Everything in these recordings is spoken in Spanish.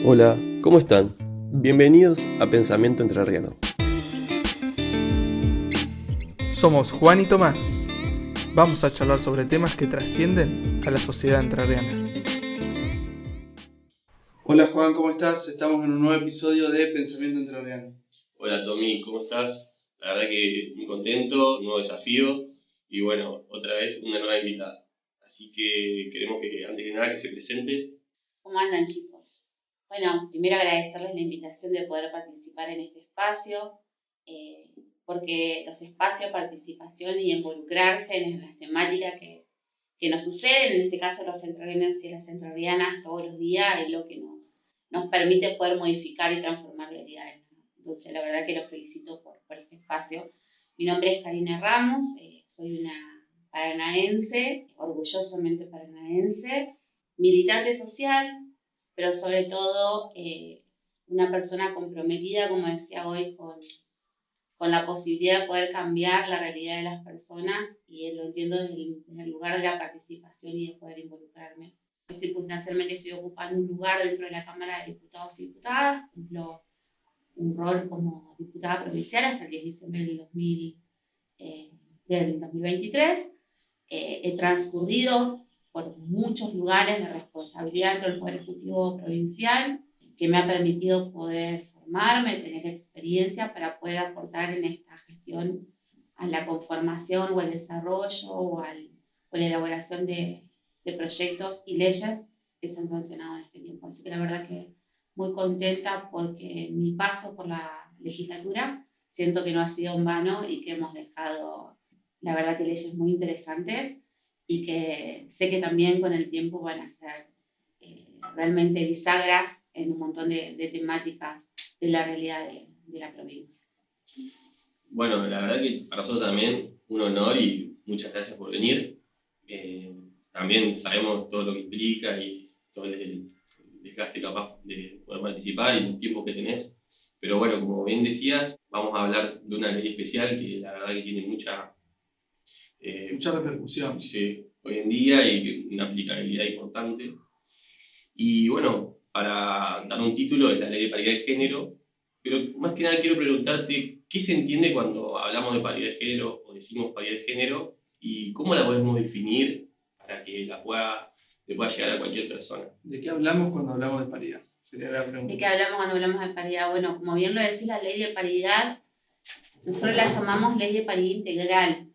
Hola, ¿cómo están? Bienvenidos a Pensamiento Entrerriano. Somos Juan y Tomás. Vamos a charlar sobre temas que trascienden a la sociedad entrerriana. Hola Juan, ¿cómo estás? Estamos en un nuevo episodio de Pensamiento Entrerriano. Hola Tommy, ¿cómo estás? La verdad que muy contento, un nuevo desafío y bueno, otra vez una nueva invitada. Así que queremos que antes que nada que se presente. ¿Cómo andan, chicos? Bueno, primero agradecerles la invitación de poder participar en este espacio, porque los espacios de participación y involucrarse en las temáticas que nos suceden, en este caso los entrerrianos y las entrerrianas todos los días, es lo que nos permite poder modificar y transformar realidades, ¿no? Entonces, la verdad que los felicito por este espacio. Mi nombre es Karina Ramos, soy una paranaense, orgullosamente paranaense, militante social, pero sobre todo una persona comprometida, como decía hoy, con la posibilidad de poder cambiar la realidad de las personas, y lo entiendo desde el lugar de la participación y de poder involucrarme. Circunstancialmente estoy ocupando un lugar dentro de la Cámara de Diputados y Diputadas, cumplo un rol como diputada provincial hasta el 10 de diciembre del 2023. He transcurrido por muchos lugares de responsabilidad dentro del Poder Ejecutivo Provincial, que me ha permitido poder formarme, tener experiencia para poder aportar en esta gestión a la conformación o el desarrollo o la elaboración de proyectos y leyes que se han sancionado en este tiempo. Así que la verdad que muy contenta porque mi paso por la legislatura siento que no ha sido en vano y que hemos dejado, la verdad, que leyes muy interesantes y que sé que también con el tiempo van a ser realmente bisagras en un montón de temáticas de la realidad de la provincia. Bueno, la verdad que para nosotros también un honor y muchas gracias por venir. También sabemos todo lo que implica y todo el desgaste capaz de poder participar y los tiempos que tenés. Pero bueno, como bien decías, vamos a hablar de una ley especial que la verdad que tiene mucha repercusión. Sí, hoy en día y una aplicabilidad importante. Y bueno, para dar un título es la Ley de Paridad de Género, pero más que nada quiero preguntarte qué se entiende cuando hablamos de paridad de género o decimos paridad de género y cómo la podemos definir para que le pueda llegar a cualquier persona. ¿De qué hablamos cuando hablamos de paridad? Sería la pregunta. ¿De qué hablamos cuando hablamos de paridad? Bueno, como bien lo decís, la ley de paridad, nosotros la llamamos ley de paridad integral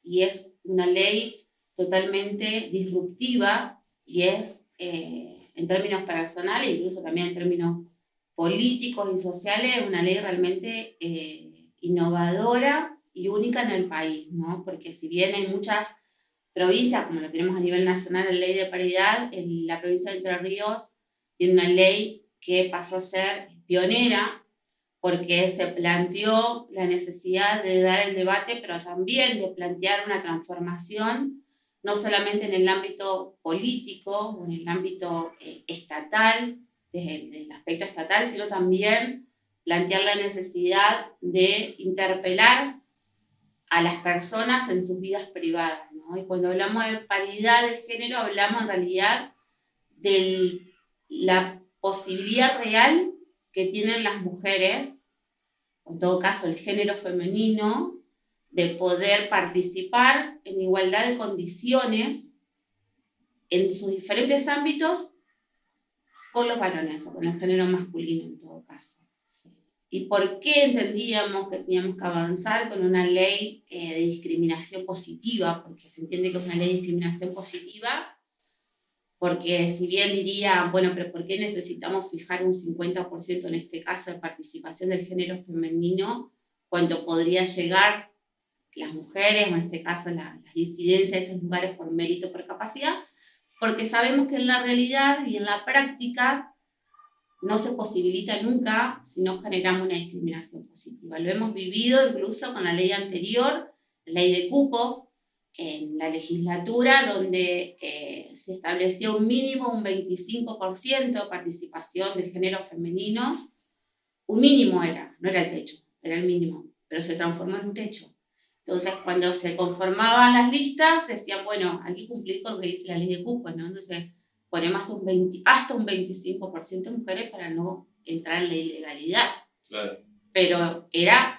y es una ley totalmente disruptiva y es, en términos personales, incluso también en términos políticos y sociales, una ley realmente innovadora y única en el país, ¿no? Porque si bien hay muchas provincias, como lo tenemos a nivel nacional, la ley de paridad, en la provincia de Entre Ríos tiene una ley que pasó a ser pionera porque se planteó la necesidad de dar el debate, pero también de plantear una transformación, no solamente en el ámbito político o en el ámbito estatal, desde el aspecto estatal, sino también plantear la necesidad de interpelar a las personas en sus vidas privadas, ¿no? Y cuando hablamos de paridad de género, hablamos en realidad de la posibilidad real que tienen las mujeres, en todo caso el género femenino, de poder participar en igualdad de condiciones en sus diferentes ámbitos con los varones o con el género masculino en todo caso. ¿Y por qué entendíamos que teníamos que avanzar con una ley de discriminación positiva? Porque se entiende que es una ley de discriminación positiva, porque si bien diría, bueno, pero ¿por qué necesitamos fijar un 50% en este caso de participación del género femenino cuando podría llegar las mujeres, o en este caso las disidencias de esos lugares por mérito, por capacidad? Porque sabemos que en la realidad y en la práctica no se posibilita nunca si no generamos una discriminación positiva. Lo hemos vivido incluso con la ley anterior, la ley de cupo, en la legislatura, donde se estableció un mínimo, un 25% de participación del género femenino. Un mínimo era, no era el techo, era el mínimo, pero se transformó en un techo. Entonces, cuando se conformaban las listas, decían, bueno, hay que cumplir con lo que dice la ley de cupo, ¿no? Entonces, ponemos hasta un 25% de mujeres para no entrar en la ilegalidad. Claro. Pero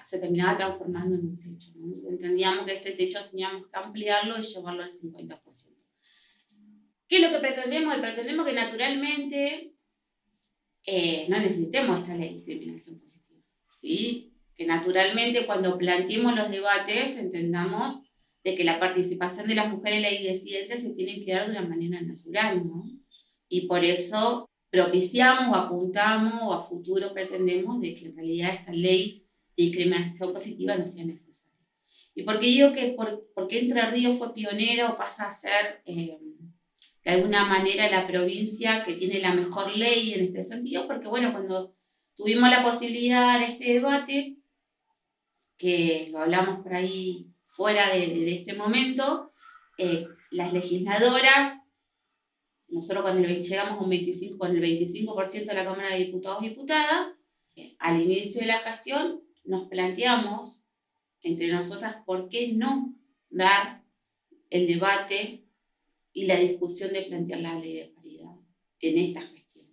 se terminaba transformando en un techo, ¿no? Entonces, entendíamos que ese techo teníamos que ampliarlo y llevarlo al 50%. ¿Qué es lo que pretendemos? Pretendemos que naturalmente no necesitemos esta ley de discriminación positiva, ¿sí? Que naturalmente cuando planteemos los debates entendamos de que la participación de las mujeres en la disidencia se tiene que dar de una manera natural, ¿no? Y por eso propiciamos o apuntamos o a futuro pretendemos de que en realidad esta ley de discriminación positiva no sea necesaria. ¿Y por qué digo que porque Entre Ríos fue pionera o pasa a ser de alguna manera la provincia que tiene la mejor ley en este sentido? Porque bueno, cuando tuvimos la posibilidad de este debate, que lo hablamos por ahí fuera de este momento, las legisladoras, nosotros cuando llegamos a con el 25% de la Cámara de Diputados y Diputadas, al inicio de la gestión nos planteamos entre nosotras por qué no dar el debate y la discusión de plantear la ley de paridad en esta gestión.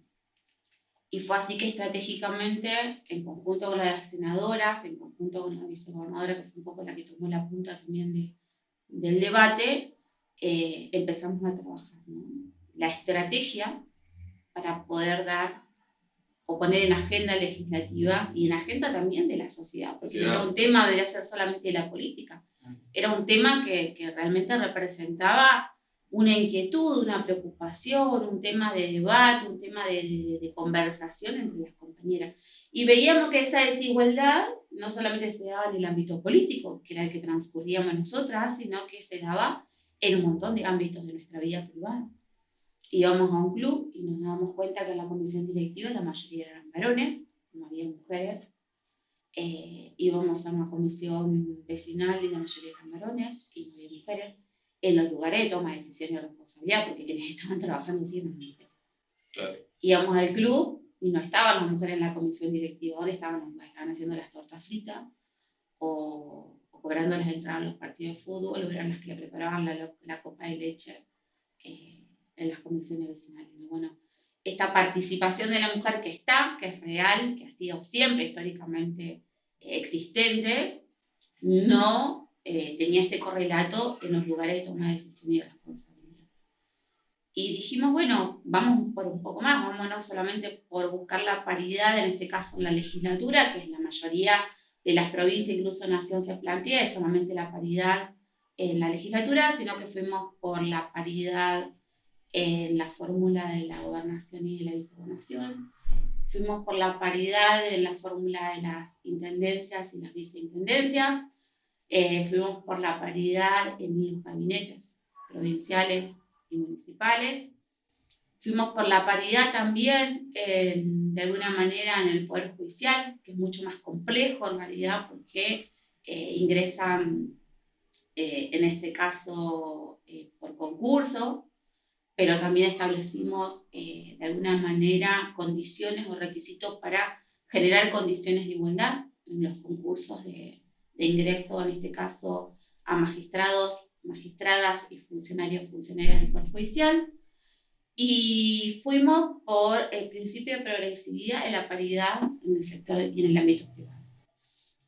Y fue así que estratégicamente, en conjunto con las senadoras, en conjunto con la vicegobernadora, que fue un poco la que tomó la punta también del debate, empezamos a trabajar, ¿no? La estrategia para poder dar o poner en agenda legislativa y en agenda también de la sociedad, porque no era un tema, debería ser solamente de la política, era un tema que realmente representaba una inquietud, una preocupación, un tema de debate, un tema de conversación entre las compañeras. Y veíamos que esa desigualdad no solamente se daba en el ámbito político, que era el que transcurríamos nosotras, sino que se daba en un montón de ámbitos de nuestra vida privada. Íbamos a un club y nos dábamos cuenta que en la comisión directiva la mayoría eran varones, no había mujeres. Íbamos a una comisión vecinal y la mayoría eran varones y no había mujeres. En los lugares de toma de decisiones y responsabilidad, porque quienes estaban trabajando sí eran mujeres. Claro. Íbamos al club y no estaban las mujeres en la comisión directiva, donde estaban las mujeres, estaban haciendo las tortas fritas o cobrando las entradas a los partidos de fútbol, o eran las que le preparaban la copa de leche en las comisiones vecinales. Bueno, esta participación de la mujer que es real, que ha sido siempre históricamente existente, no tenía este correlato en los lugares de toma de decisión y de responsabilidad. Y dijimos, bueno, vamos por un poco más, vamos no solamente por buscar la paridad, en este caso en la legislatura, que es la mayoría de las provincias, incluso Nación se plantea, es solamente la paridad en la legislatura, sino que fuimos por la paridad en la fórmula de la gobernación y de la vicegobernación. Fuimos por la paridad en la fórmula de las intendencias y las viceintendencias. Fuimos por la paridad en los gabinetes provinciales y municipales. Fuimos por la paridad también, de alguna manera, en el Poder Judicial, que es mucho más complejo en realidad, porque ingresan, en este caso, por concurso, pero también establecimos de alguna manera condiciones o requisitos para generar condiciones de igualdad en los concursos de ingreso, en este caso a magistrados, magistradas y funcionarias del Poder Judicial. Y fuimos por el principio de progresividad en la paridad en el sector y en el ámbito privado.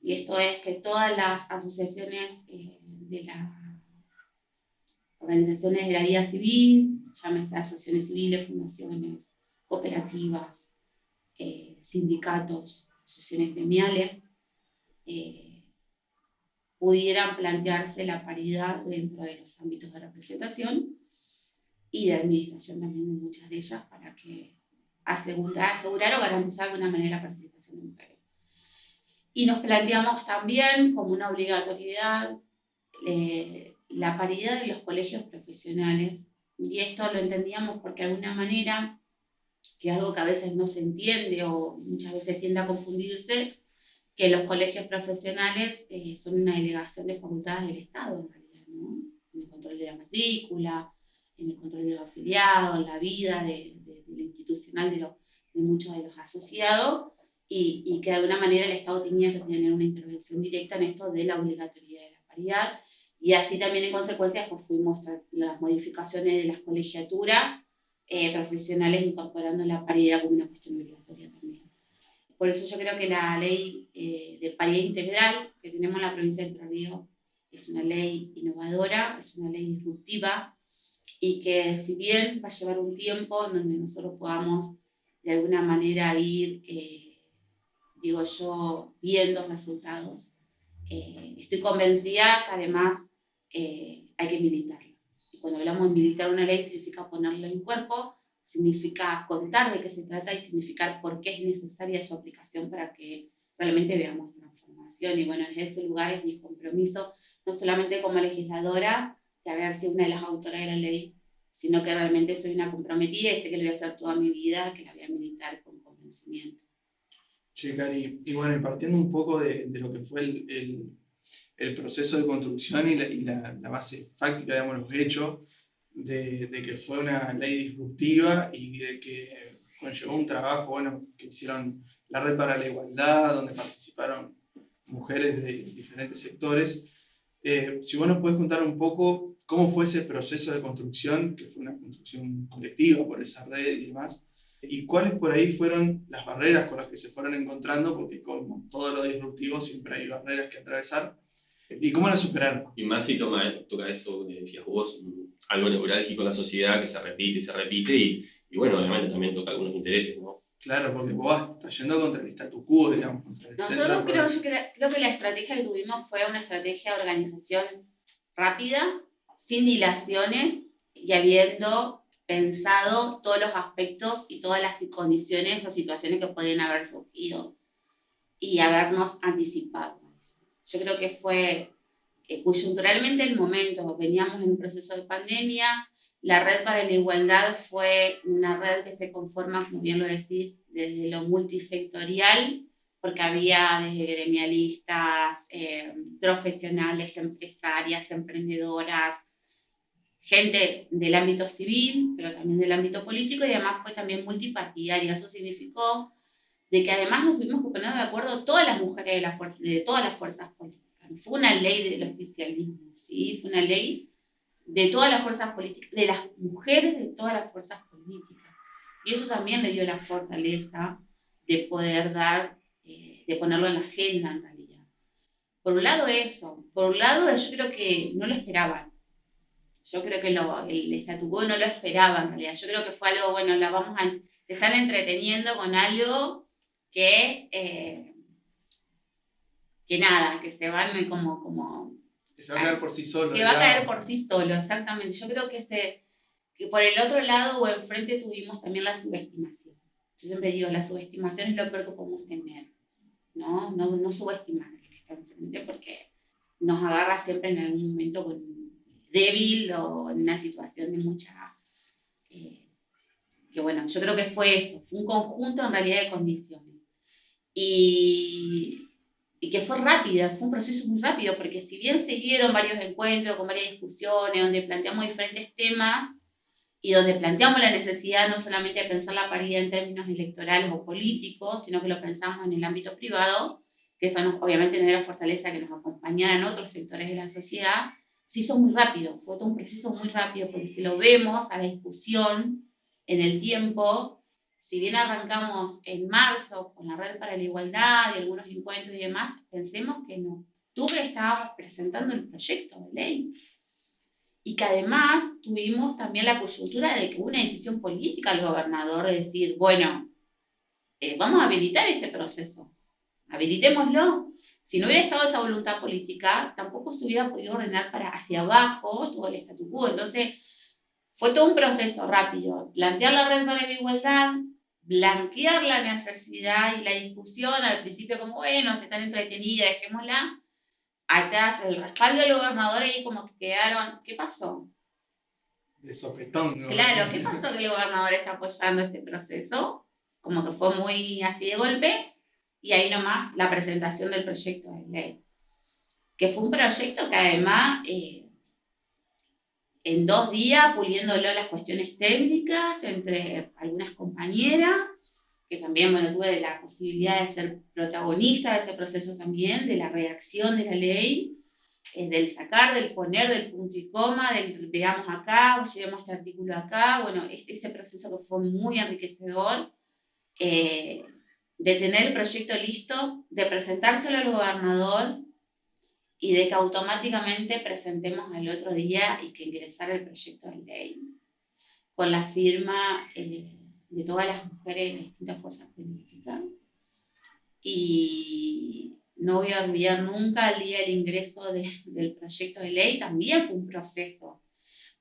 Y esto es que todas las asociaciones de las organizaciones de la vida civil, llámese asociaciones civiles, fundaciones, cooperativas, sindicatos, asociaciones gremiales, pudieran plantearse la paridad dentro de los ámbitos de representación y de administración también de muchas de ellas, para que asegurar o garantizar de alguna manera la participación de mujeres. Y nos planteamos también como una obligatoriedad la paridad de los colegios profesionales, y esto lo entendíamos porque de alguna manera, que es algo que a veces no se entiende o muchas veces tiende a confundirse, que los colegios profesionales son una delegación de facultades del Estado en realidad, ¿no? En el control de la matrícula, en el control de los afiliados, en la vida de lo institucional de muchos de los asociados, y que de alguna manera el Estado tenía que tener una intervención directa en esto de la obligatoriedad de la paridad. Y así también en consecuencia pues fuimos las modificaciones de las colegiaturas profesionales incorporando la paridad como una cuestión obligatoria también. Por eso yo creo que la ley de paridad integral que tenemos en la provincia de Entre Ríos es una ley innovadora, es una ley disruptiva y que si bien va a llevar un tiempo en donde nosotros podamos de alguna manera ir, digo yo, viendo resultados, estoy convencida que además hay que militarla. Y cuando hablamos de militar una ley significa ponerla en cuerpo, significa contar de qué se trata y significar por qué es necesaria su aplicación para que realmente veamos transformación. Y bueno, en ese lugar es mi compromiso, no solamente como legisladora, de haber sido una de las autoras de la ley, sino que realmente soy una comprometida y sé que lo voy a hacer toda mi vida, que la voy a militar con convencimiento. Che, Cari, y bueno, y partiendo un poco de lo que fue el proceso de construcción y la base fáctica, digamos, los hechos, de que fue una ley disruptiva y de que conllevó un trabajo, bueno, que hicieron la Red para la Igualdad, donde participaron mujeres de diferentes sectores. Si vos nos podés contar un poco cómo fue ese proceso de construcción, que fue una construcción colectiva por esa red y demás, y cuáles por ahí fueron las barreras con las que se fueron encontrando, porque como todo lo disruptivo siempre hay barreras que atravesar, y cómo las superaron. Y más si toca eso que decías vos, algo neurálgico en la sociedad que se repite y bueno, obviamente también toca algunos intereses, ¿no? Claro, porque vos estás yendo contra el statu quo, digamos, contra el Nosotros creo que la estrategia que tuvimos fue una estrategia de organización rápida, sin dilaciones y habiendo pensado todos los aspectos y todas las condiciones o situaciones que podían haber surgido y habernos anticipado. Yo creo que fue coyunturalmente el momento, veníamos en un proceso de pandemia, la Red para la Igualdad fue una red que se conforma, como bien lo decís, desde lo multisectorial, porque había desde gremialistas, profesionales, empresarias, emprendedoras, gente del ámbito civil, pero también del ámbito político, y además fue también multipartidaria. Eso significó de que además nos tuvimos que poner de acuerdo todas las mujeres de todas las fuerzas políticas. Fue una ley del oficialismo, ¿sí? Fue una ley de todas las fuerzas políticas, de las mujeres de todas las fuerzas políticas. Y eso también le dio la fortaleza de poder dar, de ponerlo en la agenda en realidad. Por un lado eso, por un lado yo creo que no lo esperaban. Yo creo que el statu quo no lo esperaba en realidad. Yo creo que fue algo, bueno, se están entreteniendo con algo que nada, que se van como que se va a caer por sí solo. Que va a caer por sí solo, exactamente. Yo creo que por el otro lado o enfrente tuvimos también la subestimación. Yo siempre digo, la subestimación es lo peor que podemos tener, ¿no? No subestimar al que está enfrente porque nos agarra siempre en algún momento débil o en una situación de mucha... que bueno, yo creo que fue eso, fue un conjunto en realidad de condiciones. Y que fue rápida, fue un proceso muy rápido, porque si bien se dieron varios encuentros con varias discusiones, donde planteamos diferentes temas y donde planteamos la necesidad no solamente de pensar la paridad en términos electorales o políticos, sino que lo pensamos en el ámbito privado, que eso obviamente nos dio la fortaleza que nos acompañaran otros sectores de la sociedad, se hizo muy rápido, fue todo un proceso muy rápido, porque si lo vemos a la discusión en el tiempo, si bien arrancamos en marzo con la Red para la Igualdad y algunos encuentros y demás, pensemos que en octubre estábamos presentando el proyecto de ley. Y que además tuvimos también la coyuntura de que hubo una decisión política del gobernador de decir, bueno, vamos a habilitar este proceso, habilitémoslo. Si no hubiera estado esa voluntad política, tampoco se hubiera podido ordenar hacia abajo todo el statu quo. Entonces, fue todo un proceso rápido. Plantear la Red para la Igualdad, blanquear la necesidad y la discusión, al principio como, bueno, se están entretenidas, dejémosla. Atrás, el respaldo del gobernador ahí como que quedaron, ¿qué pasó? De sopetón, ¿no? Claro, ¿qué pasó que el gobernador está apoyando este proceso? Como que fue muy así de golpe, y ahí nomás la presentación del proyecto de ley. Que fue un proyecto que además... en 2 días, puliéndolo las cuestiones técnicas entre algunas compañeras, que también, bueno, tuve la posibilidad de ser protagonista de ese proceso también, de la redacción de la ley, del sacar, del poner, del punto y coma, del veamos acá, llevemos este artículo acá, bueno, ese proceso que fue muy enriquecedor, de tener el proyecto listo, de presentárselo al gobernador y de que automáticamente presentemos al otro día y que ingresara el proyecto de ley con la firma de todas las mujeres de distintas fuerzas políticas. Y no voy a olvidar nunca el día del ingreso del proyecto de ley, también fue un proceso,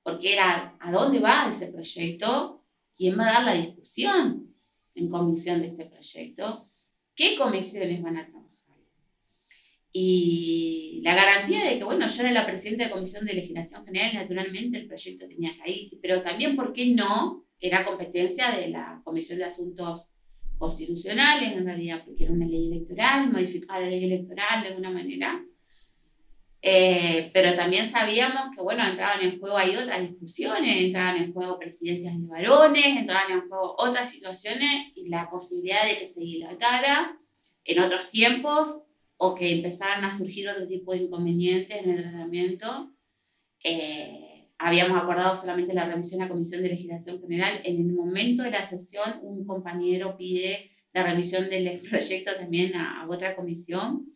porque era ¿a dónde va ese proyecto? ¿Quién va a dar la discusión en comisión de este proyecto? ¿Qué comisiones van a trabajar? Y la garantía de que, bueno, yo era la presidenta de Comisión de Legislación General, naturalmente el proyecto tenía que ir, pero también, ¿por qué no? Era competencia de la Comisión de Asuntos Constitucionales, en realidad, porque era una ley electoral, modificaba la ley electoral de alguna manera. Pero también sabíamos que, bueno, entraban en juego ahí otras discusiones, entraban en juego presidencias de varones, entraban en juego otras situaciones y la posibilidad de que se dilatara en otros tiempos o que empezaran a surgir otro tipo de inconvenientes en el tratamiento. Habíamos acordado solamente la remisión a la Comisión de Legislación General. En el momento de la sesión, un compañero pide la remisión del proyecto también a otra comisión.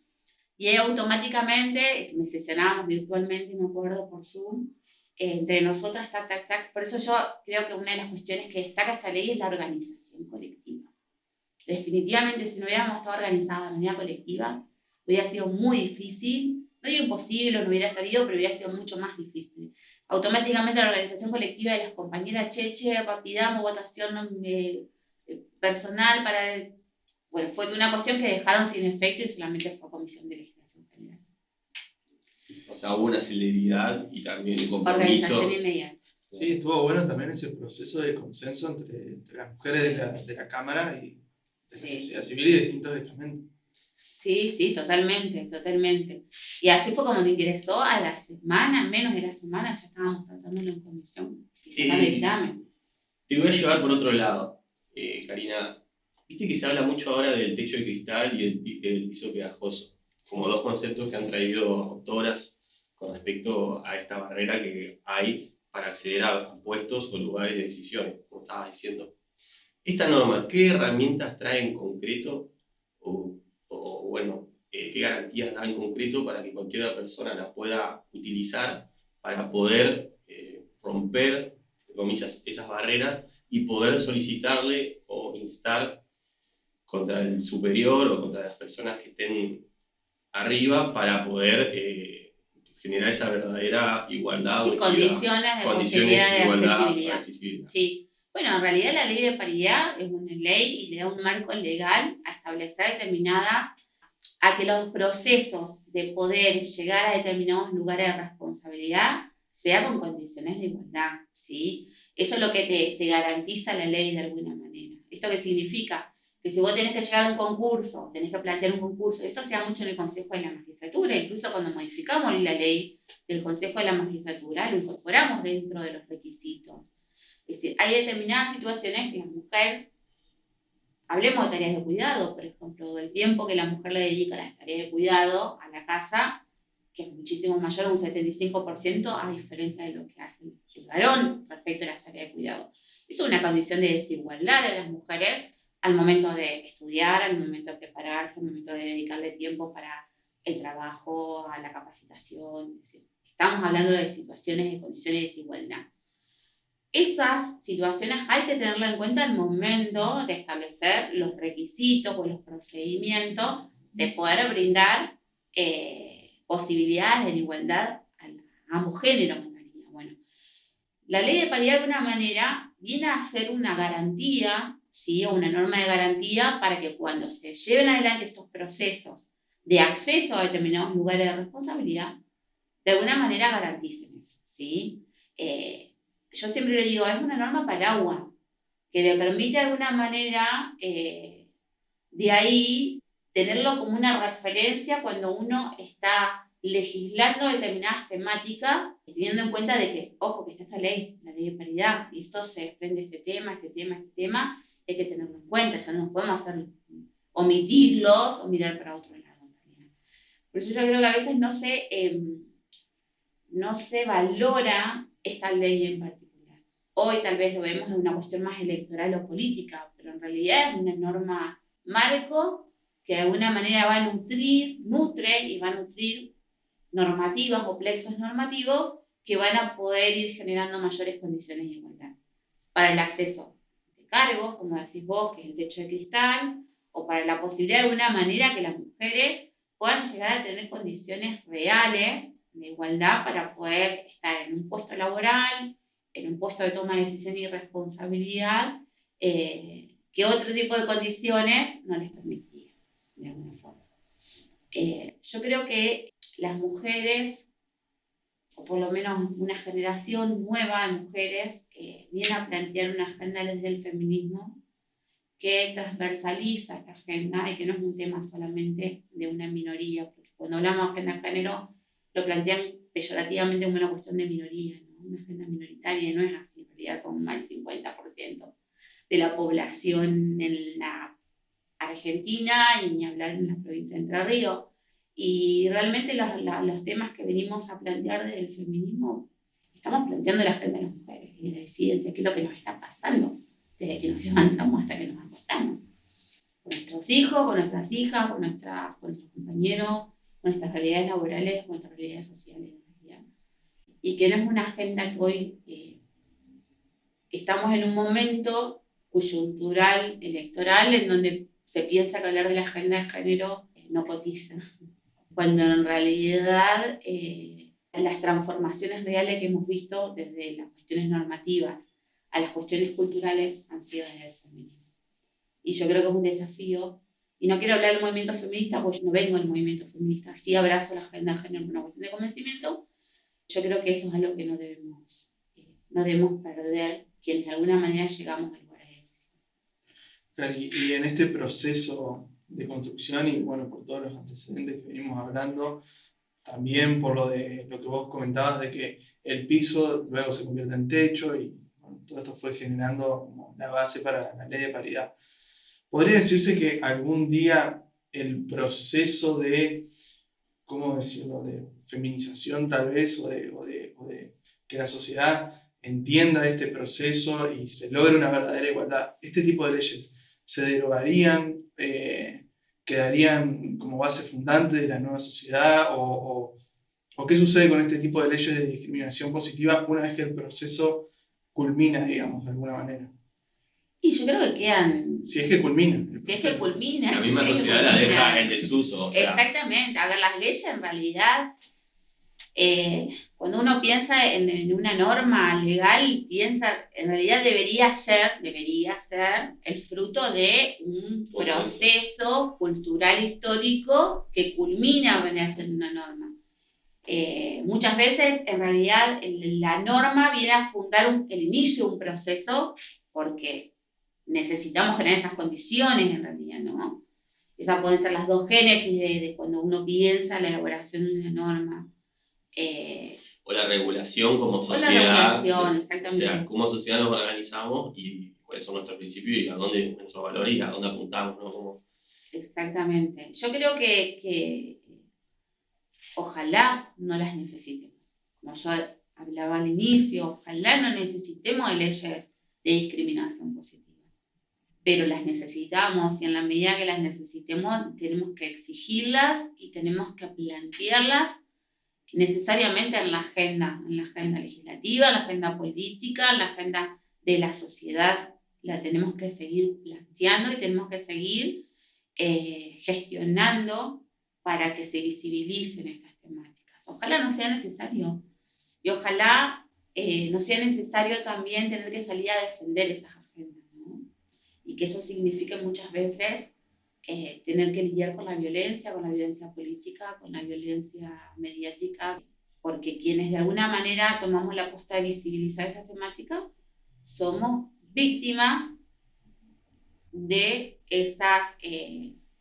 Y ahí automáticamente, me sesionábamos virtualmente, me acuerdo, por Zoom, entre nosotras, tac, tac, tac. Por eso yo creo que una de las cuestiones que destaca esta ley es la organización colectiva. Definitivamente, si no hubiéramos estado organizados de manera colectiva, hubiera sido muy difícil, no digo imposible, no hubiera salido, pero hubiera sido mucho más difícil. Automáticamente la organización colectiva de las compañeras, pidamos votación personal para... Bueno, fue una cuestión que dejaron sin efecto y solamente fue Comisión de Legislación General. O sea, hubo una celeridad y también un compromiso. Organización inmediata. Sí, estuvo bueno también ese proceso de consenso entre las mujeres de la Cámara y de la sociedad civil y de distintos estamentos. Sí, totalmente, totalmente. Y así fue como ingresó a la semana, menos de la semana, ya estábamos tratándolo en comisión. Te voy a llevar por otro lado, Karina. Viste que se habla mucho ahora del techo de cristal y el piso pegajoso, como dos conceptos que han traído autoras con respecto a esta barrera que hay para acceder a puestos o lugares de decisión, como estabas diciendo. Esta norma, ¿qué herramientas trae en concreto o bueno, qué garantías da en concreto para que cualquier persona la pueda utilizar para poder romper, entre comillas, esas barreras y poder solicitarle o instar contra el superior o contra las personas que estén arriba para poder generar esa verdadera igualdad? Sí, condiciones de posibilidad de igualdad, accesibilidad. Sí. Bueno, en realidad la ley de paridad es una ley y le da un marco legal a establecer a que los procesos de poder llegar a determinados lugares de responsabilidad sea con condiciones de igualdad, ¿sí? Eso es lo que te garantiza la ley de alguna manera. ¿Esto qué significa? Que si vos tenés que llegar a un concurso, tenés que plantear un concurso, esto se da mucho en el Consejo de la Magistratura, incluso cuando modificamos la ley del Consejo de la Magistratura, lo incorporamos dentro de los requisitos. Es decir, hay determinadas situaciones que la mujer, hablemos de tareas de cuidado, por ejemplo, del tiempo que la mujer le dedica a las tareas de cuidado a la casa, que es muchísimo mayor, un 75%, a diferencia de lo que hace el varón respecto a las tareas de cuidado. Eso es una condición de desigualdad de las mujeres al momento de estudiar, al momento de prepararse, al momento de dedicarle tiempo para el trabajo, a la capacitación. Es decir, estamos hablando de situaciones, de condiciones de desigualdad. Esas situaciones hay que tenerlas en cuenta al momento de establecer los requisitos o los procedimientos de poder brindar posibilidades de igualdad a ambos géneros. Bueno, la ley de paridad de alguna manera viene a ser una garantía, ¿sí? O una norma de garantía para que cuando se lleven adelante estos procesos de acceso a determinados lugares de responsabilidad, de alguna manera garanticen eso, ¿sí? Yo siempre le digo, es una norma paraguas que le permite de alguna manera de ahí tenerlo como una referencia cuando uno está legislando determinadas temáticas, teniendo en cuenta de que, ojo, que está esta ley, la ley de paridad, y esto se desprende este tema, hay que tenerlo en cuenta, ya no podemos omitirlos o mirar para otro lado. Por eso yo creo que a veces no se no se valora esta ley en particular. Hoy tal vez lo vemos de una cuestión más electoral o política, pero en realidad es una norma marco que de alguna manera va a nutre y va a nutrir normativas o plexos normativos que van a poder ir generando mayores condiciones de igualdad. Para el acceso de cargos, como decís vos, que es el techo de cristal, o para la posibilidad de alguna manera que las mujeres puedan llegar a tener condiciones reales de igualdad para poder estar en un puesto laboral, en un puesto de toma de decisión y responsabilidad, que otro tipo de condiciones no les permitía, de alguna forma. Yo creo que las mujeres, o por lo menos una generación nueva de mujeres, viene a plantear una agenda desde el feminismo que transversaliza esta agenda y que no es un tema solamente de una minoría, porque cuando hablamos de agenda de género lo plantean peyorativamente como una cuestión de minoría, ¿no? Una agenda minoritaria, y no es así, en realidad son más del 50% de la población en la Argentina y ni hablar en la provincia de Entre Ríos. Y realmente los temas que venimos a plantear desde el feminismo, estamos planteando la agenda de las mujeres y la disidencia, que es lo que nos está pasando desde que nos levantamos hasta que nos acostamos. Con nuestros hijos, con nuestras hijas, con nuestros compañeros, con nuestras realidades laborales, con nuestras realidades sociales. Y que no es una agenda que hoy estamos en un momento coyuntural, electoral, en donde se piensa que hablar de la agenda de género no cotiza, cuando en realidad las transformaciones reales que hemos visto desde las cuestiones normativas a las cuestiones culturales han sido desde el feminismo. Y yo creo que es un desafío, y no quiero hablar del movimiento feminista, porque yo no vengo del movimiento feminista, sí abrazo la agenda de género por una cuestión de convencimiento. Yo creo que eso es algo que no debemos perder, quienes de alguna manera llegamos al lugar de decisión. Y en este proceso de construcción, y bueno, por todos los antecedentes que venimos hablando, también por lo que vos comentabas de que el piso luego se convierte en techo, y bueno, todo esto fue generando como la base para la ley de paridad. ¿Podría decirse que algún día el proceso de, ¿cómo decirlo?, de feminización tal vez, o de que la sociedad entienda este proceso y se logre una verdadera igualdad, este tipo de leyes se derogarían, quedarían como base fundante de la nueva sociedad, o qué sucede con este tipo de leyes de discriminación positiva una vez que el proceso culmina, digamos, de alguna manera? Y yo creo que quedan... Si es que culmina. Si es que culmina. La misma sociedad la deja en desuso. O sea. Exactamente. A ver, las leyes en realidad, cuando uno piensa en una norma legal, piensa, en realidad debería ser el fruto de un proceso cultural histórico que culmina a ser una norma. Muchas veces, en realidad, la norma viene a fundar el inicio de un proceso, porque necesitamos generar esas condiciones en realidad, ¿no? Esas pueden ser las dos génesis de cuando uno piensa la elaboración de una norma. O la regulación como sociedad. O la regulación, exactamente. O sea, cómo sociedad nos organizamos y cuáles son nuestros principios y a dónde nuestros valores y a dónde apuntamos, ¿no? Como... Exactamente. Yo creo que ojalá no las necesitemos. Como yo hablaba al inicio, ojalá no necesitemos de leyes de discriminación positiva. Pero las necesitamos, y en la medida que las necesitemos tenemos que exigirlas y tenemos que plantearlas necesariamente en la agenda legislativa, en la agenda política, en la agenda de la sociedad. La tenemos que seguir planteando y tenemos que seguir gestionando para que se visibilicen estas temáticas. Ojalá no sea necesario, y ojalá no sea necesario también tener que salir a defender esas agendas, ¿no? Y que eso signifique muchas veces tener que lidiar con la violencia política, con la violencia mediática, porque quienes de alguna manera tomamos la apuesta de visibilizar esa temática somos víctimas de esas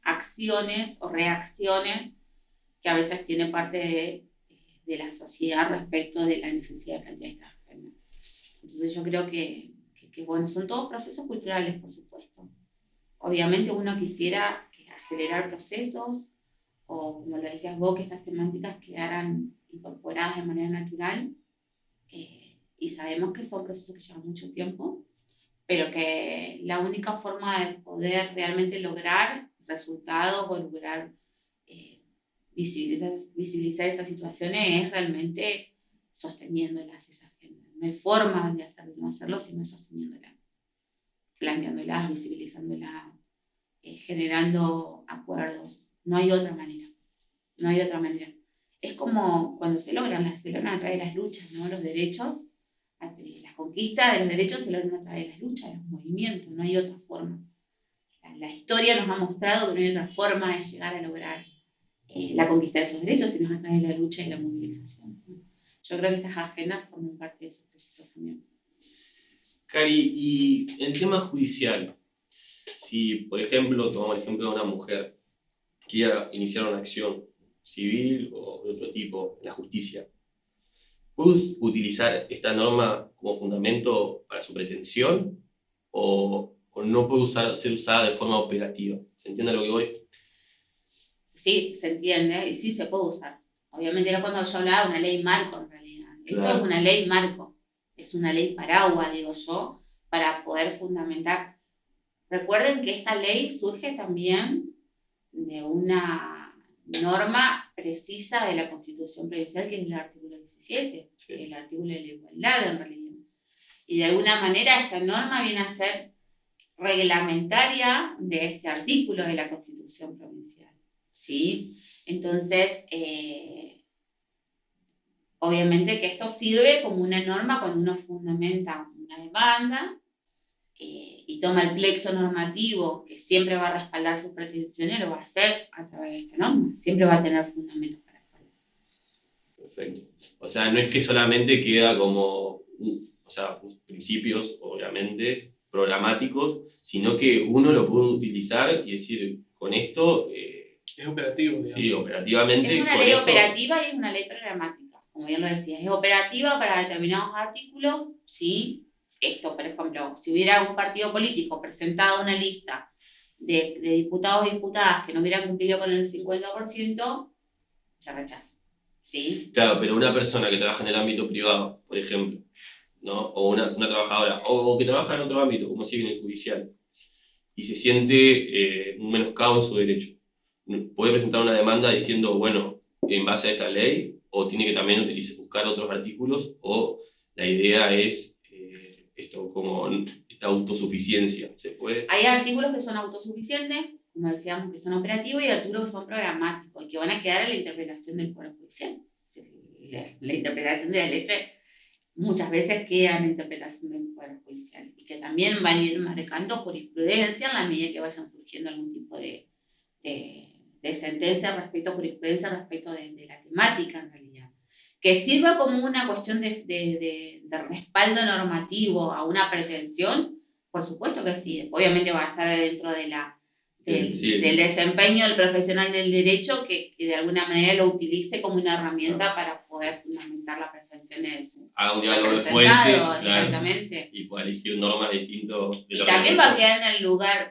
acciones o reacciones que a veces tiene parte de la sociedad respecto de la necesidad de plantear esta agenda. Entonces yo creo que bueno, son todos procesos culturales, por supuesto. Obviamente uno quisiera acelerar procesos, o como lo decías vos, que estas temáticas quedaran incorporadas de manera natural, y sabemos que son procesos que llevan mucho tiempo, pero que la única forma de poder realmente lograr resultados o lograr visibilizar estas situaciones es realmente sosteniéndolas, esas agendas. No hay forma de no hacerlo sino sosteniéndolas, planteándolas, visibilizándolas, generando acuerdos. No hay otra manera. No hay otra manera. Es como cuando se logran a través de las luchas, ¿no? Los derechos, las conquistas de los derechos se logran a través de las luchas, de los movimientos, no hay otra forma. La historia nos ha mostrado que no hay otra forma de llegar a lograr la conquista de esos derechos, sino a través de la lucha y la movilización. Yo creo que estas agendas forman parte de ese proceso también. Cari, y el tema judicial, si por ejemplo, tomamos el ejemplo de una mujer que quiera iniciar una acción civil o de otro tipo en la justicia, ¿puedes utilizar esta norma como fundamento para su pretensión o no puede ser usada de forma operativa? ¿Se entiende a lo que voy? Sí, se entiende y sí se puede usar. Obviamente no cuando yo hablaba de una ley marco en realidad. Claro. Esto es una ley marco, es una ley paraguas, digo yo, para poder fundamentar. Recuerden que esta ley surge también de una norma precisa de la Constitución Provincial, que es el artículo 17, sí, que es el artículo de la igualdad en realidad. Y de alguna manera esta norma viene a ser reglamentaria de este artículo de la Constitución Provincial, ¿sí? Entonces, obviamente que esto sirve como una norma cuando uno fundamenta una demanda y toma el plexo normativo que siempre va a respaldar sus pretensiones, lo va a hacer a través de esta norma, siempre va a tener fundamentos para hacerlo. Perfecto. O sea, no es que solamente queda como, principios, obviamente, programáticos, sino que uno lo puede utilizar y decir, con esto... es operativo, digamos. Sí, operativamente. Es una ley operativa y es una ley programática, como bien lo decía. Es operativa para determinados artículos, ¿sí? Esto, por ejemplo, si hubiera un partido político presentado una lista de diputados y diputadas que no hubiera cumplido con el 50%, se rechaza, ¿sí? Claro, pero una persona que trabaja en el ámbito privado, por ejemplo, ¿no? O una trabajadora, o que trabaja en otro ámbito, como si en el judicial, y se siente un menoscabo en su derecho, ¿puede presentar una demanda diciendo, bueno, en base a esta ley, o tiene que también buscar otros artículos, o la idea es esto como esta autosuficiencia? ¿Se puede? Hay artículos que son autosuficientes, como decíamos, que son operativos, y artículos que son programáticos y que van a quedar a la interpretación del Poder Judicial. La interpretación de la ley muchas veces queda en la interpretación del Poder Judicial y que también van a ir marcando jurisprudencia en la medida que vayan surgiendo algún tipo de sentencia respecto a jurisprudencia, respecto de la temática en realidad. Que sirva como una cuestión de respaldo normativo a una pretensión, por supuesto que sí. Obviamente va a estar dentro del desempeño del profesional del derecho que de alguna manera lo utilice como una herramienta para poder fundamentar las pretensiones de su un diálogo de fuentes, exactamente. Y poder elegir normas distintas. Y también va a quedar en el lugar,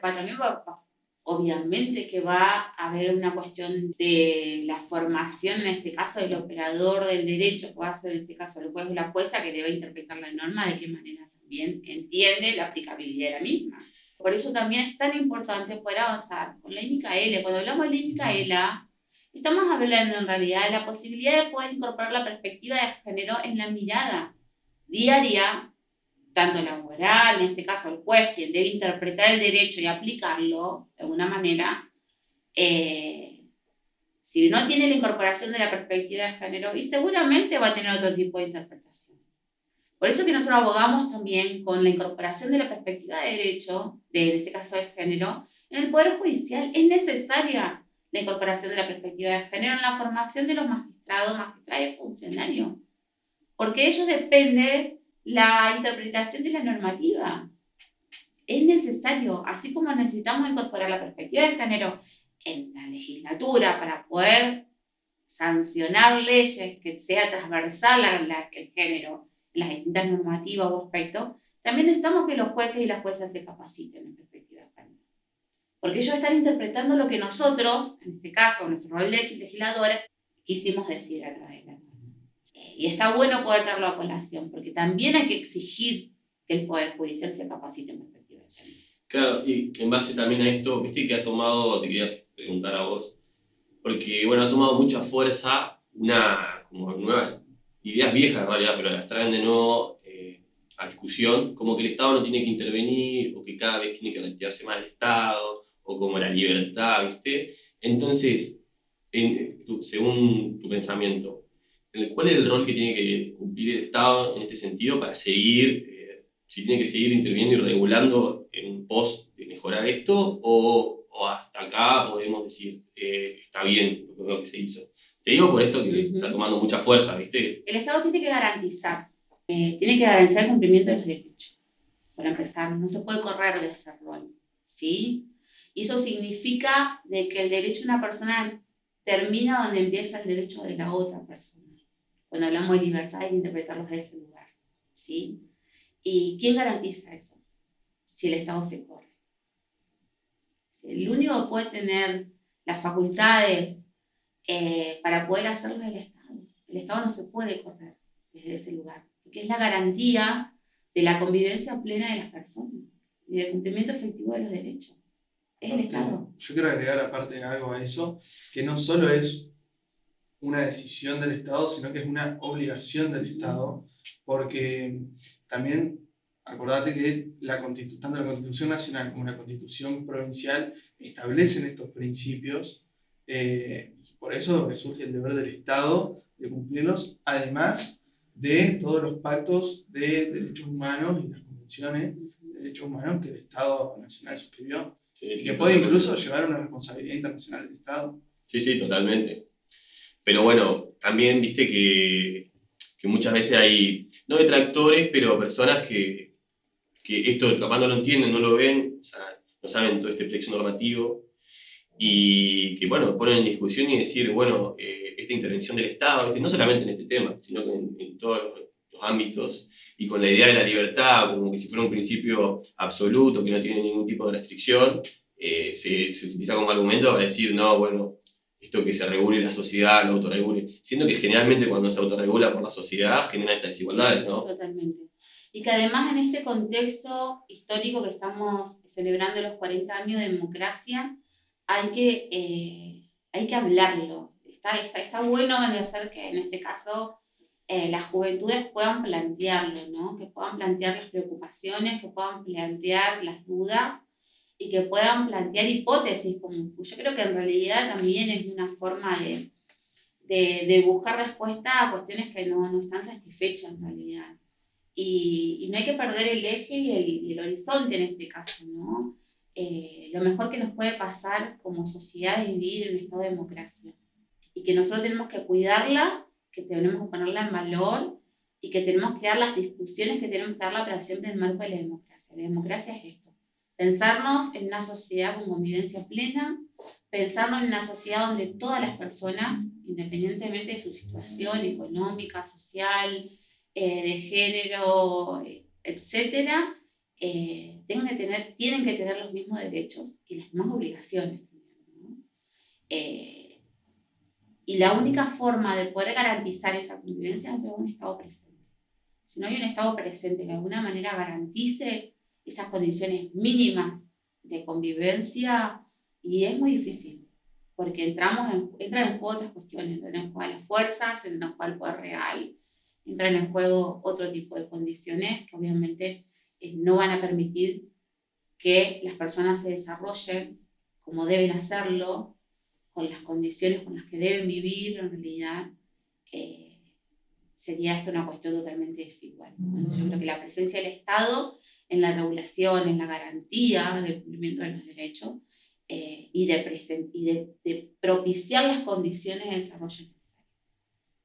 obviamente que va a haber una cuestión de la formación, en este caso, del operador del derecho, que va a ser en este caso el juez o la jueza, que debe interpretar la norma, de qué manera también entiende la aplicabilidad de la misma. Por eso también es tan importante poder avanzar con la ley Micaela. Cuando hablamos de ley Micaela, estamos hablando en realidad de la posibilidad de poder incorporar la perspectiva de género en la mirada diaria, tanto laboral, en este caso el juez, quien debe interpretar el derecho y aplicarlo de alguna manera, si no tiene la incorporación de la perspectiva de género, y seguramente va a tener otro tipo de interpretación. Por eso que nosotros abogamos también con la incorporación de la perspectiva de derecho, en este caso de género, en el Poder Judicial. Es necesaria la incorporación de la perspectiva de género en la formación de los magistrados, magistradas y funcionarios, porque de ellos depende la interpretación de la normativa. Es necesario, así como necesitamos incorporar la perspectiva de género en la legislatura para poder sancionar leyes que sea transversal el género en las distintas normativas o aspectos, también necesitamos que los jueces y las juezas se capaciten en perspectiva de género. Porque ellos están interpretando lo que nosotros, en este caso, nuestro rol de legisladores, quisimos decir a través de la norma. Y está bueno poder traerlo a colación, porque también hay que exigir que el Poder Judicial se capacite en perspectiva de género. Claro, y en base también a esto, viste que ha tomado, te quería preguntar a vos, porque bueno, ha tomado mucha fuerza una como nueva, ideas viejas en realidad, pero las traen de nuevo a discusión, como que el Estado no tiene que intervenir, o que cada vez tiene que retirarse más el Estado, o como la libertad, ¿viste? Entonces, según tu pensamiento, ¿cuál es el rol que tiene que cumplir el Estado en este sentido para seguir, si tiene que seguir interviniendo y regulando en pos de mejorar esto, o hasta acá podemos decir, está bien lo que se hizo? Te digo por esto que está tomando mucha fuerza, ¿viste? El Estado tiene que garantizar el cumplimiento de los derechos. Para empezar, no se puede correr de ese rol, ¿sí? Y eso significa de que el derecho de una persona termina donde empieza el derecho de la otra persona. Cuando hablamos de libertad hay que interpretarlos desde ese lugar, ¿sí? ¿Y quién garantiza eso? Si el Estado se corre. El único que puede tener las facultades para poder hacerlo es el Estado. El Estado no se puede correr desde ese lugar, porque es la garantía de la convivencia plena de las personas y del cumplimiento efectivo de los derechos. Es el Estado. Yo quiero agregar aparte algo a eso, que no solo es una decisión del Estado, sino que es una obligación del Estado, porque también acordate que tanto la Constitución Nacional como la Constitución Provincial establecen estos principios, y por eso surge el deber del Estado de cumplirlos, además de todos los pactos de derechos humanos y las convenciones de derechos humanos que el Estado Nacional suscribió, y que puede incluso llevar a una responsabilidad internacional del Estado. Sí, totalmente. Pero bueno, también viste que muchas veces hay, no detractores, pero personas que esto capaz no lo entienden, no lo ven, o sea, no saben todo este plexo normativo, y que bueno, ponen en discusión y decir, bueno, esta intervención del Estado, no solamente en este tema, sino que en todos los ámbitos, y con la idea de la libertad, como que si fuera un principio absoluto, que no tiene ningún tipo de restricción, se utiliza como argumento para decir, no, bueno, esto que se regule la sociedad, lo autorregule, siendo que generalmente cuando se autorregula por la sociedad genera estas desigualdades, ¿no? Totalmente. Y que además en este contexto histórico que estamos celebrando los 40 años de democracia, hay que hablarlo. Está bueno hacer que en este caso las juventudes puedan plantearlo, ¿no? Que puedan plantear las preocupaciones, que puedan plantear las dudas y que puedan plantear hipótesis. Yo creo que en realidad también es una forma de buscar respuesta a cuestiones que no están satisfechas en realidad. Y no hay que perder el eje y el horizonte en este caso, ¿no? Lo mejor que nos puede pasar como sociedad es vivir en un estado de democracia. Y que nosotros tenemos que cuidarla, que tenemos que ponerla en valor y que tenemos que dar las discusiones que tenemos que darla, pero siempre en el marco de la democracia. La democracia es esto. Pensarnos en una sociedad con convivencia plena, pensarnos en una sociedad donde todas las personas, independientemente de su situación económica, social, de género, etcétera, tienen que tener los mismos derechos y las mismas obligaciones, ¿no? Y la única forma de poder garantizar esa convivencia es tener un Estado presente. Si no hay un Estado presente que de alguna manera garantice esas condiciones mínimas de convivencia, y es muy difícil, porque entran en juego otras cuestiones, entran en juego las fuerzas, entran en juego el poder real, entran en juego otro tipo de condiciones que obviamente no van a permitir que las personas se desarrollen como deben hacerlo, con las condiciones con las que deben vivir. En realidad sería esto una cuestión totalmente desigual, ¿no? Yo creo que la presencia del Estado en la regulación, en la garantía del cumplimiento de los derechos y de propiciar las condiciones de desarrollo necesarias,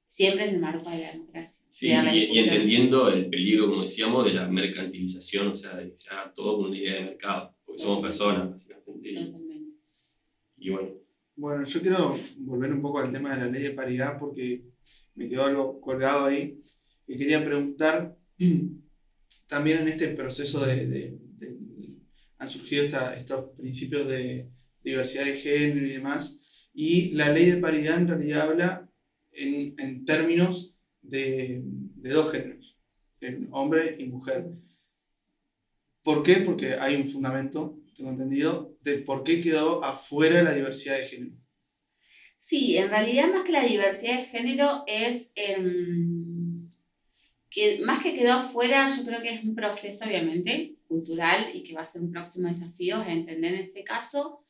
siempre en el marco de la democracia. Sí, y entendiendo el peligro, como decíamos, de la mercantilización, o sea, de que se haga todo con una idea de mercado, porque somos personas, básicamente. Totalmente. Y bueno. Bueno, yo quiero volver un poco al tema de la ley de paridad porque me quedó algo colgado ahí. Y quería preguntar, también en este proceso han surgido estos principios de diversidad de género y demás, y la ley de paridad en realidad habla en términos de dos géneros, hombre y mujer. ¿Por qué? Porque hay un fundamento, tengo entendido, de por qué quedó afuera la diversidad de género. Sí, en realidad más que la diversidad de género es que más que quedó afuera, yo creo que es un proceso obviamente cultural y que va a ser un próximo desafío es entender en este caso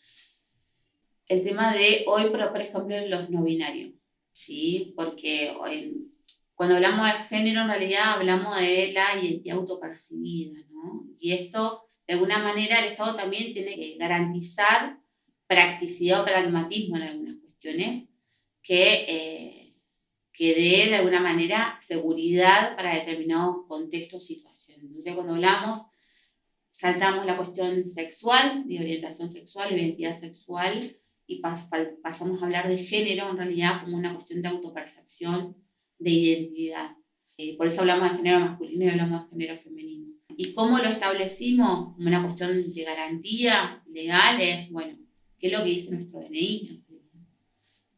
el tema de hoy, por ejemplo, los no binarios, ¿sí? Porque hoy, cuando hablamos de género, en realidad hablamos de la identidad autopercibida, ¿no? Y esto, de alguna manera, el Estado también tiene que garantizar practicidad o pragmatismo en algunas cuestiones que dé, de alguna manera, seguridad para determinados contextos o situaciones. Entonces, cuando hablamos, saltamos la cuestión sexual, de orientación sexual o identidad sexual, y pasamos a hablar de género en realidad como una cuestión de autopercepción, de identidad. Por eso hablamos de género masculino y hablamos de género femenino. ¿Y cómo lo establecimos? Como una cuestión de garantía legal es, bueno, ¿qué es lo que dice nuestro DNI?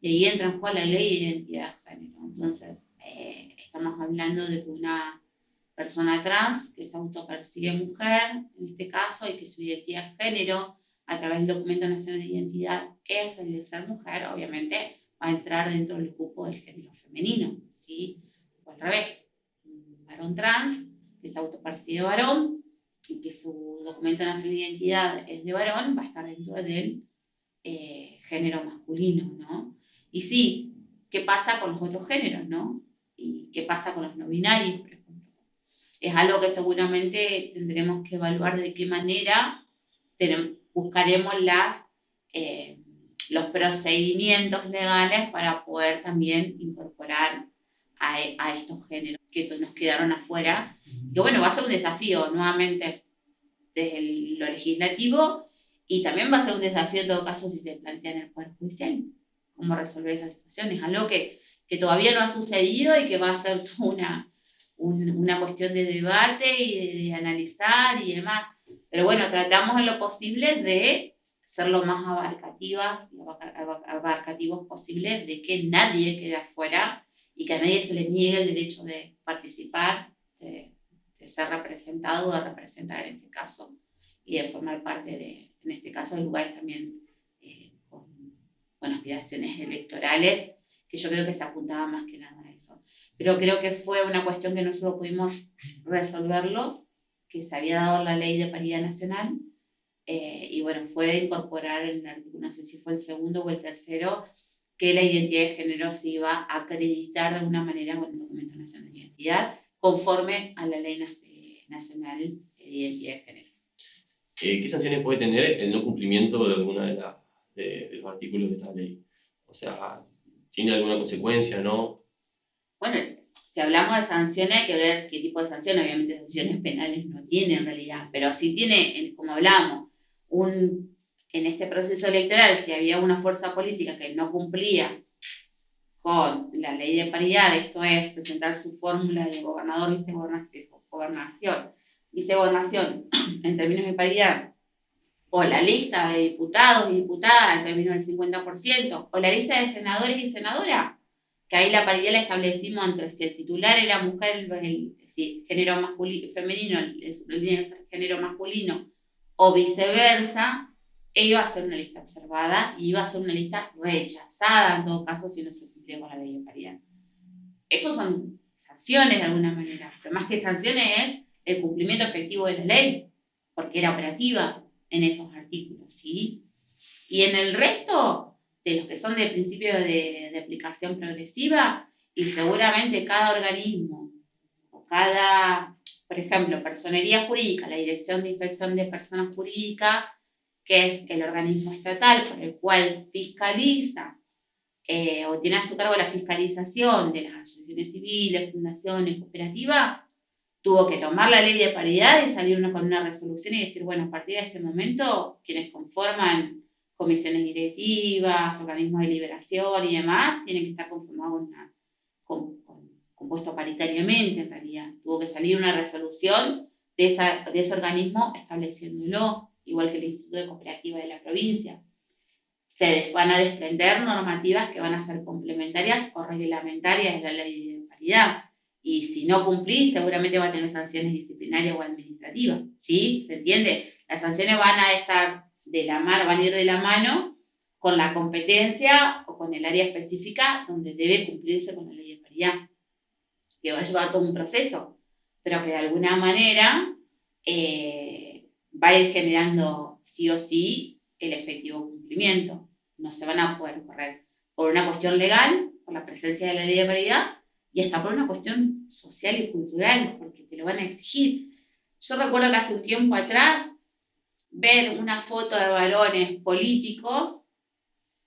Y ahí entra en juego la ley de identidad de género. Entonces, estamos hablando de que una persona trans que se autopercibe mujer, en este caso, y que su identidad de género a través del documento nacional de identidad es el de ser mujer, obviamente va a entrar dentro del cupo del género femenino, ¿sí? O al revés, un varón trans que se autopercibe varón y que su documento nacional de identidad es de varón, va a estar dentro del género masculino, ¿no? Y sí, ¿qué pasa con los otros géneros, no? ¿Y qué pasa con los no binarios, por ejemplo? Es algo que seguramente tendremos que evaluar de qué manera buscaremos los procedimientos legales para poder también incorporar a estos géneros que nos quedaron afuera. Que bueno, va a ser un desafío nuevamente desde lo legislativo y también va a ser un desafío en todo caso si se plantea en el Poder Judicial cómo resolver esas situaciones. Algo que todavía no ha sucedido y que va a ser toda una cuestión de debate y de analizar y demás. Pero bueno, tratamos en lo posible de ser lo más abarcativos posible, de que nadie quede afuera y que a nadie se le niegue el derecho de participar, de ser representado o de representar en este caso, y de formar parte de, en este caso, de lugares también con aspiraciones electorales, que yo creo que se apuntaba más que nada a eso. Pero creo que fue una cuestión que nosotros pudimos resolverlo, que se había dado la ley de paridad nacional, y bueno, fue incorporar en el artículo, no sé si fue el segundo o el tercero, que la identidad de género se iba a acreditar de alguna manera con el documento nacional de identidad, conforme a la ley nacional de identidad de género. ¿Qué sanciones puede tener el no cumplimiento de alguna de los artículos de esta ley? O sea, ¿tiene alguna consecuencia, no? Bueno, si hablamos de sanciones, hay que ver qué tipo de sanciones. Obviamente sanciones penales no tiene en realidad, pero sí tiene, como hablamos, en este proceso electoral, si había una fuerza política que no cumplía con la ley de paridad, esto es, presentar su fórmula de gobernador, vicegobernación en términos de paridad, o la lista de diputados y diputadas en términos del 50%, o la lista de senadores y senadoras, que ahí la paridad la establecimos entre si el titular era mujer, si género masculino, femenino, el género masculino, o viceversa, iba a ser una lista observada y iba a ser una lista rechazada en todo caso si no se cumplía con la ley de paridad. Esos son sanciones de alguna manera, pero más que sanciones es el cumplimiento efectivo de la ley, porque era operativa en esos artículos, ¿sí? Y en el resto de los que son de principio de aplicación progresiva, y seguramente cada organismo, o por ejemplo, personería jurídica, la Dirección de Inspección de Personas Jurídicas, que es el organismo estatal por el cual fiscaliza o tiene a su cargo la fiscalización de las asociaciones civiles, fundaciones, cooperativas, tuvo que tomar la ley de paridad y salir con una resolución y decir, bueno, a partir de este momento, quienes conforman comisiones directivas, organismos de liberación y demás, tienen que estar conformados compuestos paritariamente, en realidad. Tuvo que salir una resolución de ese organismo estableciéndolo, igual que el Instituto de Cooperativa de la provincia. Se van a desprender normativas que van a ser complementarias o reglamentarias de la ley de paridad. Y si no cumplís, seguramente va a tener sanciones disciplinarias o administrativas, ¿sí? ¿Se entiende? Las sanciones van a estar de la mano, van a ir de la mano con la competencia o con el área específica donde debe cumplirse con la ley de paridad, que va a llevar todo un proceso, pero que de alguna manera va a ir generando sí o sí el efectivo cumplimiento. No se van a poder correr por una cuestión legal, por la presencia de la ley de paridad, y hasta por una cuestión social y cultural, porque te lo van a exigir. Yo recuerdo que hace un tiempo atrás, ver una foto de varones políticos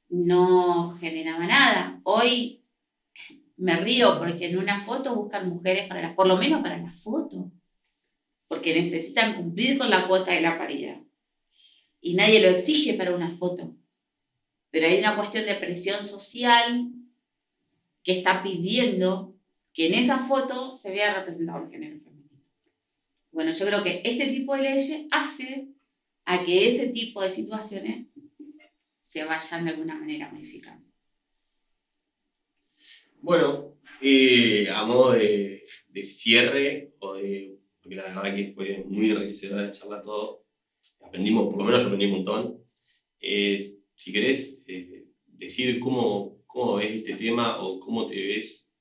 no generaba nada. Hoy me río porque en una foto buscan mujeres por lo menos para la foto, porque necesitan cumplir con la cuota de la paridad. Y nadie lo exige para una foto. Pero hay una cuestión de presión social que está pidiendo que en esa foto se vea representado el género femenino. Bueno, yo creo que este tipo de leyes hace a que ese tipo de situaciones se vayan de alguna manera modificando. Bueno, a modo de cierre, porque la verdad que fue muy enriquecedora la charla todo, aprendimos, por lo menos yo aprendí un montón. Si querés decir cómo ves este tema o cómo te ves,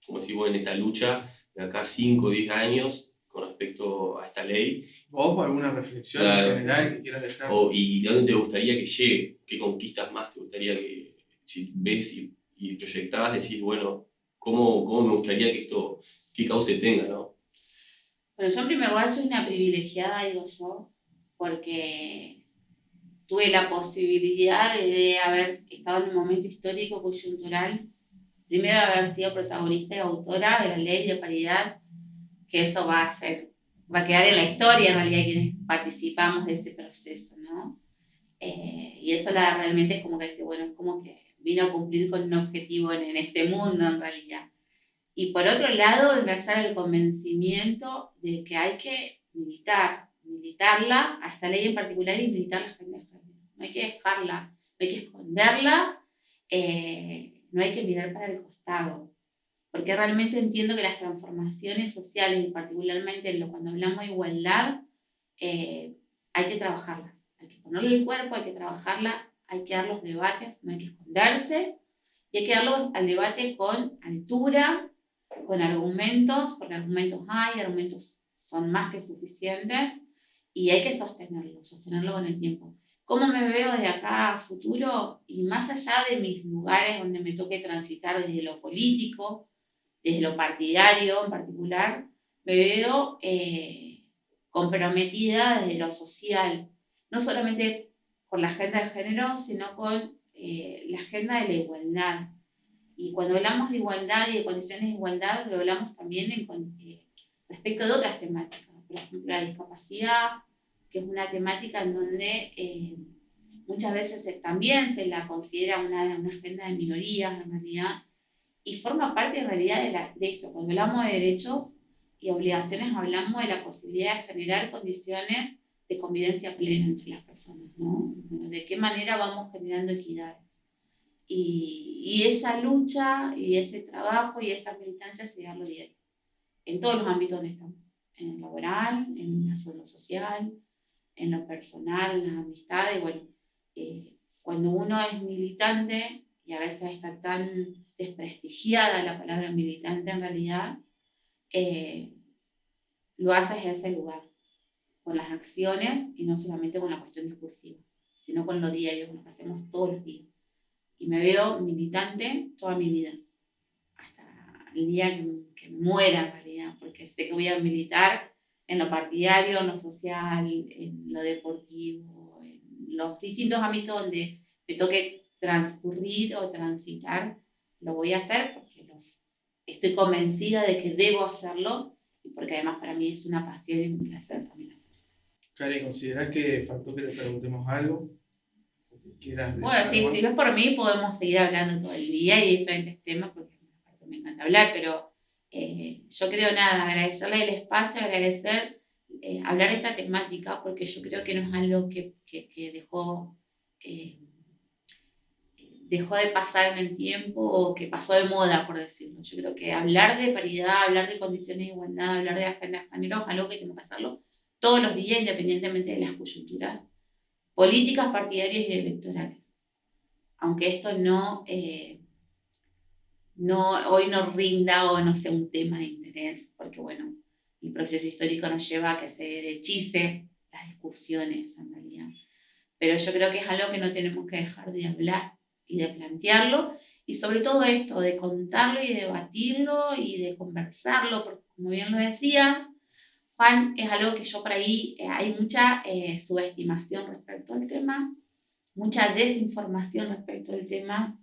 como decimos, en esta lucha de acá 5 o 10 años con respecto a esta ley. ¿Vos alguna reflexión en general que quieras dejar? ¿Y dónde te gustaría que llegue? ¿Qué conquistas más te gustaría que, si ves y proyectás, decís, bueno, ¿cómo me gustaría que esto, qué cauce tenga, ¿no? Bueno, yo en primer lugar soy una privilegiada, digo yo, porque tuve la posibilidad de haber estado en un momento histórico coyuntural, primero haber sido protagonista y autora de la ley de paridad, que eso va a quedar en la historia en realidad quienes participamos de ese proceso, ¿no? Y eso realmente es como que dice, bueno, es como que vino a cumplir con un objetivo en este mundo en realidad. Y por otro lado, enlazar el convencimiento de que hay que militarla, a esta ley en particular, y militar la agenda de género. No hay que dejarla, no hay que esconderla, no hay que mirar para el costado. Porque realmente entiendo que las transformaciones sociales, y particularmente cuando hablamos de igualdad, hay que trabajarlas. Hay que ponerle el cuerpo, hay que trabajarla, hay que dar los debates, no hay que esconderse, y hay que darlo al debate con altura, con argumentos, porque argumentos hay, argumentos son más que suficientes, y hay que sostenerlo con el tiempo. ¿Cómo me veo de acá a futuro? Y más allá de mis lugares donde me toque transitar desde lo político, desde lo partidario en particular, me veo comprometida desde lo social, no solamente con la agenda de género, sino con la agenda de la igualdad. Y cuando hablamos de igualdad y de condiciones de igualdad, lo hablamos también respecto de otras temáticas. Por ejemplo, la discapacidad, que es una temática en donde muchas veces también se la considera una agenda de minorías, en realidad, y forma parte en realidad de esto. Cuando hablamos de derechos y obligaciones, hablamos de la posibilidad de generar condiciones de convivencia plena entre las personas, ¿no? Bueno, ¿de qué manera vamos generando equidades? Y esa lucha y ese trabajo y esa militancia se da a lo diario, en todos los ámbitos donde estamos, en el laboral, en lo social, en lo personal, en las amistades. Bueno, cuando uno es militante, y a veces está tan desprestigiada la palabra militante en realidad, lo haces en ese lugar, con las acciones y no solamente con la cuestión discursiva, sino con lo diario, con lo que hacemos todos los días. Y me veo militante toda mi vida, hasta el día que muera en realidad, porque sé que voy a militar en lo partidario, en lo social, en lo deportivo, en los distintos ámbitos donde me toque transcurrir o transitar, lo voy a hacer porque estoy convencida de que debo hacerlo y porque además para mí es una pasión y un placer también hacerlo. Cari, ¿considerás que faltó que le preguntemos algo? Bueno, sí, si no es por mí podemos seguir hablando todo el día y diferentes temas porque me encanta hablar, pero yo creo agradecerle el espacio, hablar de esta temática porque yo creo que no es algo que dejó dejó de pasar en el tiempo o que pasó de moda, por decirlo. Yo creo que hablar de paridad, hablar de condiciones de igualdad, hablar de agenda de género es algo que tenemos que hacerlo todos los días, independientemente de las coyunturas políticas, partidarias y electorales. Aunque esto hoy no rinda o no sea un tema de interés, porque bueno, el proceso histórico nos lleva a que se derechice las discusiones en realidad. Pero yo creo que es algo que no tenemos que dejar de hablar y de plantearlo, y sobre todo esto, de contarlo y de debatirlo y de conversarlo, porque como bien lo decías, Juan, es algo que yo por ahí, hay mucha subestimación respecto al tema, mucha desinformación respecto al tema,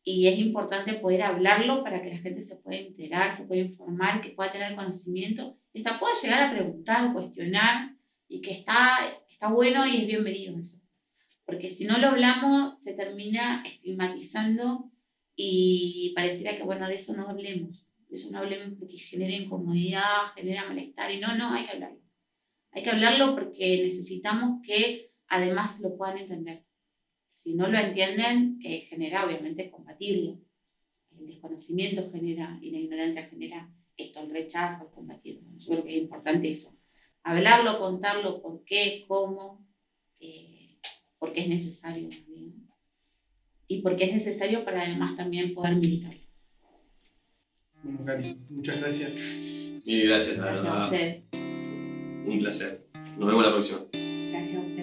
y es importante poder hablarlo para que la gente se pueda enterar, se pueda informar, que pueda tener conocimiento, y hasta pueda llegar a preguntar, cuestionar, y que está bueno y es bienvenido eso. Porque si no lo hablamos, se termina estigmatizando y pareciera que, bueno, de eso no hablemos. De eso no hablemos porque genera incomodidad, genera malestar, y no, hay que hablarlo. Hay que hablarlo porque necesitamos que además lo puedan entender. Si no lo entienden, genera obviamente combatirlo. El desconocimiento genera y la ignorancia genera esto, el rechazo, el combatirlo. Yo creo que es importante eso. Hablarlo, contarlo, por qué, cómo, porque es necesario también. Y porque es necesario para además también poder militarlo. Bueno, Cari, muchas gracias. Mil gracias, la Gracias a verdad. ustedes. Un placer. Nos vemos la próxima. Gracias a ustedes.